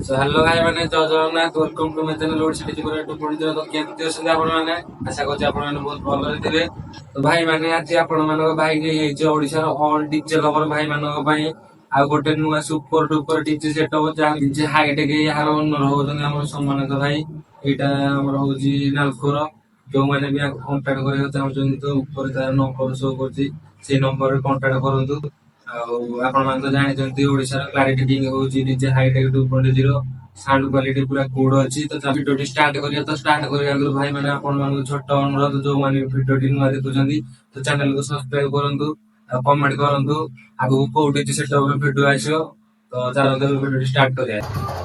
So hello भाई मैंने जय Jagannath welcome to my channel Odissi digital to point तो केमती अछंती आपण माने आशा करछि आपण माने बहुत भलो थिबे। तो भाई माने आज आपण मानको भाई के जे ओडिसा रो ऑल डीजे लवर भाई मानको भाई आ गोटे नुआ सुपर डुपर डीजे सेटअप जा डीजे हाईटेक यार ओनर होजन हमर सम्मानित भाई एटा हमर होजी नालखोर जो माने भी कांटेक्ट करे चाहछन तो ऊपर तार नंबर शो करछि से नंबर रे कांटेक्ट करंतु। आपण मान तो जानिचंती ओडिसा रो क्लैरिटी किंग होची डीजे हाईटेक 2.0 साउंड क्वालिटी पूरा गुड अछि। तो वीडियो स्टार्ट करिया तो स्टार्ट करिया अगर भाई माने आपण मान छोट अनुरोध जो माने वीडियो नुआ देखुचंती तो चैनल को सब्सक्राइब करंतु कमेंट करंतु आगु को डीजे सेटअप वीडियो आइसो तो चलो वीडियो स्टार्ट करिया।